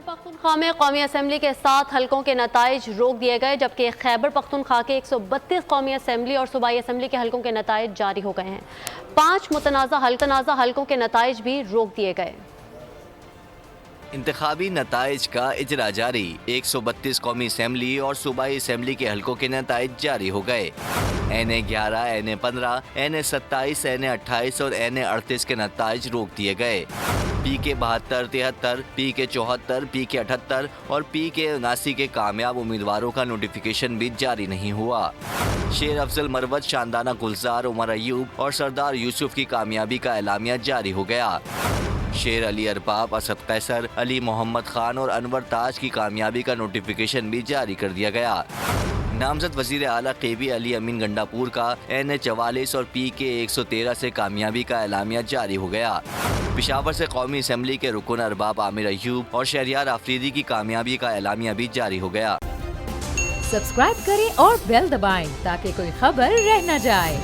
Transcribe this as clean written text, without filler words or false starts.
پختونخوا میں قومی اسمبلی کے 7 حلقوں کے نتائج روک دیے گئے، جبکہ خیبر پختونخوا کے 132 قومی اسمبلی اور صوبائی اسمبلی کے حلقوں کے نتائج جاری ہو گئے ہیں۔ 5 متنازع حلقوں کے نتائج بھی روک دیے گئے۔ انتخابی نتائج کا اجرا جاری، 132 قومی اسمبلی اور صوبائی اسمبلی کے حلقوں کے نتائج جاری ہو گئے۔ N11، N15، N27، N28 اور N38 کے نتائج روک دیے گئے۔ PK 72، 73، PK 74، PK 78 اور PK 79 کے کامیاب امیدواروں کا نوٹیفیکیشن بھی جاری نہیں ہوا۔ شیر افضل مروت، شاندانہ گلزار، عمر ایوب اور سردار یوسف کی کامیابی کا اعلامیہ جاری ہو گیا۔ شیر علی ارباب، اسد قیصر، علی محمد خان اور انور تاج کی کامیابی کا نوٹیفیکیشن بھی جاری کر دیا گیا۔ نامزد وزیر اعلیٰ KB علی امین گنڈاپور کا N44 اور PK 113 سے کامیابی کا اعلامیہ جاری ہو گیا۔ پشاور سے قومی اسمبلی کے رکن ارباب عامر ایوب اور شہریار آفریدی کی کامیابی کا اعلامیہ بھی جاری ہو گیا۔ سبسکرائب کریں اور بیل دبائیں تاکہ کوئی خبر رہ نہ جائے۔